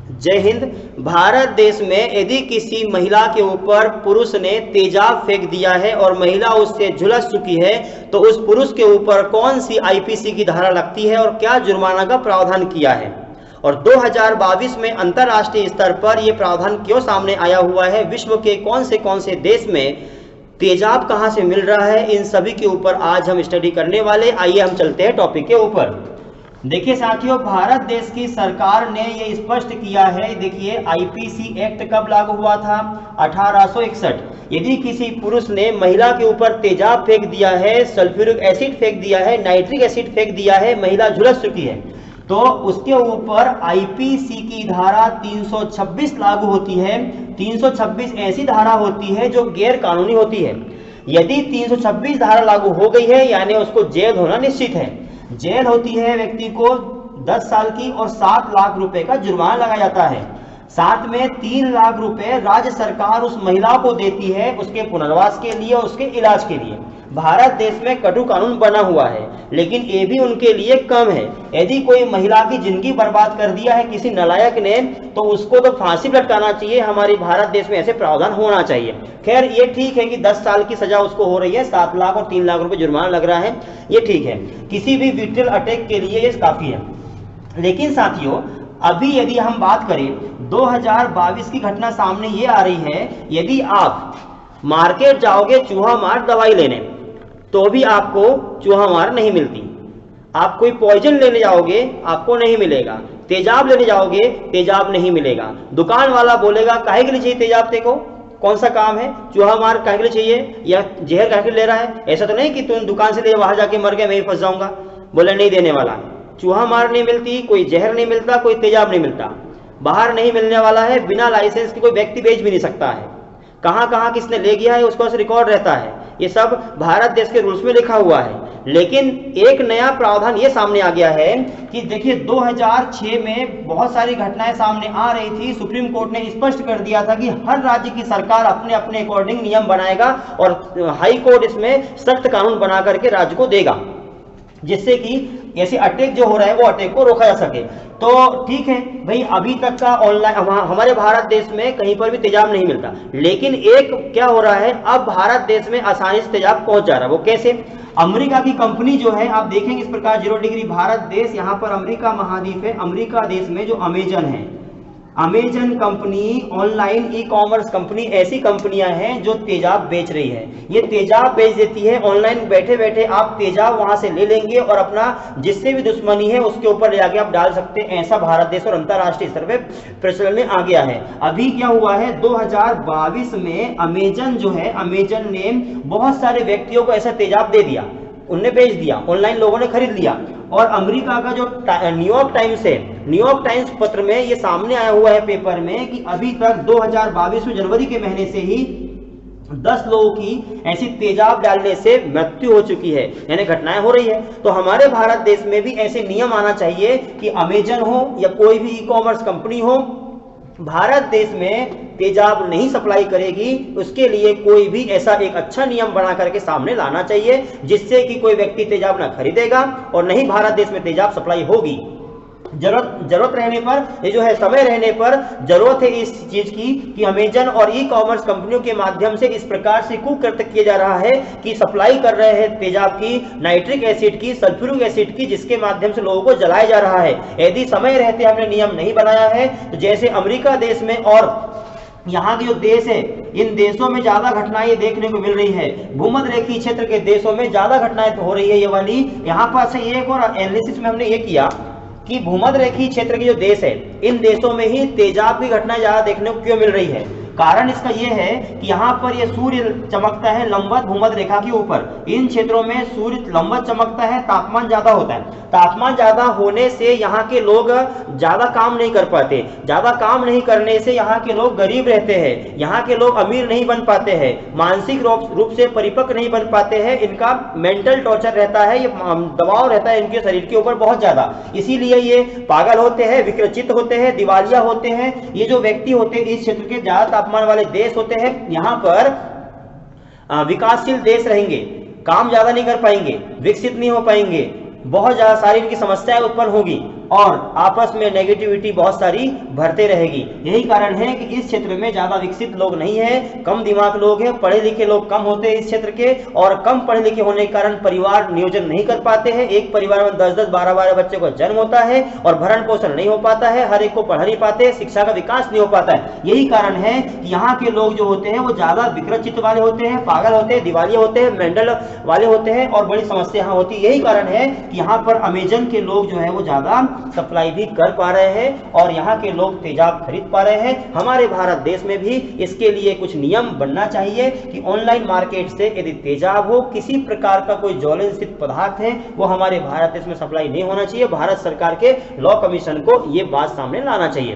जय हिंद। भारत देश में यदि किसी महिला के ऊपर पुरुष ने तेजाब फेंक दिया है और महिला उससे झुलस चुकी है तो उस पुरुष के ऊपर कौन सी आईपीसी की धारा लगती है और क्या जुर्माना का प्रावधान किया है, और 2022 में अंतर्राष्ट्रीय स्तर पर यह प्रावधान क्यों सामने आया हुआ है, विश्व के कौन से देश में तेजाब कहां से मिल रहा है, इन सभी के ऊपर आज हम स्टडी करने वाले। आइए हम चलते हैं टॉपिक के ऊपर। देखिए साथियों, भारत देश की सरकार ने ये स्पष्ट किया है। देखिए आईपीसी एक्ट कब लागू हुआ था? 1861। यदि किसी पुरुष ने महिला के ऊपर तेजाब फेंक दिया है, सल्फ्यूरिक एसिड फेंक दिया है, नाइट्रिक एसिड फेंक दिया है, महिला झुलस चुकी है, तो उसके ऊपर आईपीसी की धारा 326 लागू होती है। 326 ऐसी धारा होती है जो गैर कानूनी होती है। यदि 326 धारा लागू हो गई है यानी उसको जेल होना निश्चित है। जेल होती है, व्यक्ति को 10 साल की और 7 लाख रुपए का जुर्माना लगाया जाता है। साथ में 3 लाख रुपए राज्य सरकार उस महिला को देती है उसके पुनर्वास के लिए, उसके इलाज के लिए। भारत देश में कटु कानून बना हुआ है, लेकिन ये भी उनके लिए कम है। यदि कोई महिला की जिंदगी बर्बाद कर दिया है किसी नालायक ने, तो उसको तो फांसी लटकाना चाहिए। हमारे भारत देश में ऐसे प्रावधान होना चाहिए। खैर ये ठीक है कि 10 साल की सजा उसको हो रही है, 7 लाख और 3 लाख रुपए जुर्माना लग रहा है, ये ठीक है। किसी भी विक्टिम अटैक के लिए ये काफी है। लेकिन साथियों, अभी यदि हम बात करें 2022 की घटना सामने ये आ रही है, यदि आप मार्केट जाओगे चूहा मार दवाई लेने तो भी आपको चूहा मार नहीं मिलती। आप कोई पॉइजन लेने जाओगे आपको नहीं मिलेगा। तेजाब लेने जाओगे तेजाब नहीं मिलेगा। दुकान वाला बोलेगा काहे के लिए चाहिए तेजाब, तेको कौन सा काम है, चूहा मार काहे के लिए चाहिए या जहर काहे के लिए ले रहा है। ऐसा तो नहीं कि तुम दुकान से ले बाहर जाके मर गए मैं ही फंस जाऊंगा, बोले नहीं देने वाला। चूहा मार नहीं मिलती, कोई जहर नहीं मिलता, कोई तेजाब नहीं मिलता, बाहर नहीं मिलने वाला है। बिना लाइसेंस के कोई व्यक्ति बेच भी नहीं सकता है। कहां कहां किसने ले गया है उसका रिकॉर्ड रहता है। ये सब भारत देश के रूल्स में लिखा हुआ है। लेकिन एक नया प्रावधान ये सामने आ गया है कि देखिए 2006 में बहुत सारी घटनाएं सामने आ रही थी। सुप्रीम कोर्ट ने स्पष्ट कर दिया था कि हर राज्य की सरकार अपने अपने अकॉर्डिंग नियम बनाएगा और हाई कोर्ट इसमें सख्त कानून बना करके राज्य को देगा, जिससे कि ऐसे अटैक जो हो रहा है वो अटैक को रोका जा सके। तो ठीक है भाई, अभी तक का ऑनलाइन हमारे भारत देश में कहीं पर भी तेजाब नहीं मिलता। लेकिन एक क्या हो रहा है, अब भारत देश में आसानी से तेजाब पहुंच जा रहा है। वो कैसे? अमेरिका की कंपनी जो है, आप देखेंगे इस प्रकार 0 डिग्री भारत देश, यहां पर अमेरिका महाद्वीप है। अमेरिका देश में जो अमेजन है, Amazon company online e commerce company, ऐसी कंपनियां हैं जो तेजाब बेच रही है। ये तेजाब बेच देती है ऑनलाइन। बैठे बैठे आप तेजाब वहां से ले लेंगे और अपना जिससे भी दुश्मनी है उसके ऊपर ले जाके आप डाल सकते हैं। ऐसा भारत देश और अंतरराष्ट्रीय स्तर पे प्रचलन में आ गया है। अभी क्या हुआ है, 2022 में अमेजन जो है, अमेजन ने बहुत सारे व्यक्तियों को ऐसा तेजाब दे दिया, उनने बेच दिया, ऑनलाइन लोगों ने खरीद लिया। और अमेरिका का जो न्यूयॉर्क टाइम्स है, न्यूयॉर्क टाइम्स पत्र में ये सामने आया हुआ है पेपर में कि अभी तक 2022 में जनवरी के महीने से ही 10 लोगों की ऐसी तेजाब डालने से मृत्यु हो चुकी है, यानी घटनाएं हो रही है। तो हमारे भारत देश में भी ऐसे नियम आना चाहिए कि अमेजन हो या कोई भी ई कॉमर्स कंपनी हो, भारत देश में तेजाब नहीं सप्लाई करेगी, उसके लिए कोई भी ऐसा एक अच्छा नियम बना करके सामने लाना चाहिए, जिससे कि कोई व्यक्ति तेजाब ना खरीदेगा और नहीं भारत देश में तेजाब सप्लाई होगी। जरूरत रहने पर, ये जो है समय रहने पर जरूरत है इस चीज की कि अमेजन और ई कॉमर्स कंपनियों के माध्यम से इस प्रकार से कुकृत्य किया जा रहा है कि सप्लाई कर रहे हैं तेजाब की, नाइट्रिक एसिड की, सल्फ्यूरिक एसिड की, जिसके माध्यम से लोगों को जलाया जा रहा है। यदि समय रहते हमने नियम नहीं बनाया है तो जैसे अमेरिका देश में और यहाँ के जो देश है, इन देशों में ज्यादा घटनाएं देखने को मिल रही है। भूमध्य रेखीय क्षेत्र के देशों में ज्यादा घटनाएं हो रही है ये वाली। यहाँ पर से एक और एनालिसिस में हमने ये किया कि भूमध्य रेखीय क्षेत्र के जो देश है, इन देशों में ही तेजाब की घटनाएं ज्यादा देखने को क्यों मिल रही है। कारण इसका यह है कि यहाँ पर यह सूर्य चमकता है लंबवत भूमध्य रेखा के ऊपर। इन क्षेत्रों में सूर्य लंबवत चमकता है, तापमान ज्यादा होता है। तापमान ज्यादा होने से यहाँ के लोग ज्यादा काम नहीं कर पाते। ज्यादा काम नहीं करने से यहाँ के लोग गरीब रहते हैं, यहाँ के लोग अमीर नहीं बन पाते हैं, मानसिक रूप से परिपक्व नहीं बन पाते हैं। इनका मेंटल टॉर्चर रहता है, ये दबाव रहता है इनके शरीर के ऊपर बहुत ज्यादा। इसीलिए ये पागल होते हैं, विकृचित होते हैं, दिवालिया होते हैं। ये जो व्यक्ति होते हैं इस क्षेत्र के ज्यादा तापमान वाले देश होते हैं, यहाँ पर विकासशील देश रहेंगे, काम ज्यादा नहीं कर पाएंगे, विकसित नहीं हो पाएंगे, बहुत ज्यादा सारी इनकी समस्याएं उत्पन्न होगी। और आपस में नेगेटिविटी बहुत सारी भरते रहेगी। यही कारण है कि इस क्षेत्र में ज्यादा विकसित लोग नहीं है, कम दिमाग लोग हैं, पढ़े लिखे लोग कम होते हैं इस क्षेत्र के, और कम पढ़े लिखे होने के कारण परिवार नियोजन नहीं कर पाते हैं। एक परिवार में 10-10 12-12 बच्चे को जन्म होता है और भरण पोषण नहीं हो पाता है, हर एक को पढ़ा नहीं पाते, शिक्षा का विकास नहीं हो पाता है। यही कारण है कि यहाँ के लोग जो होते हैं वो ज्यादा विकृत चित्त वाले होते हैं, पागल होते हैं, दिवालिया होते हैं, मेंटल वाले होते हैं और बड़ी समस्या यहाँ होती है। यही कारण है कि यहाँ पर अमेजन के लोग जो है वो ज्यादा सप्लाई भी कर पा रहे हैं और यहाँ के लोग तेजाब खरीद पा रहे हैं। हमारे भारत देश में भी इसके लिए कुछ नियम बनना चाहिए कि ऑनलाइन मार्केट से यदि तेजाब हो, किसी प्रकार का कोई ज्वलनशील पदार्थ है, वो हमारे भारत देश में सप्लाई नहीं होना चाहिए। भारत सरकार के लॉ कमीशन को ये बात सामने लाना चाहिए।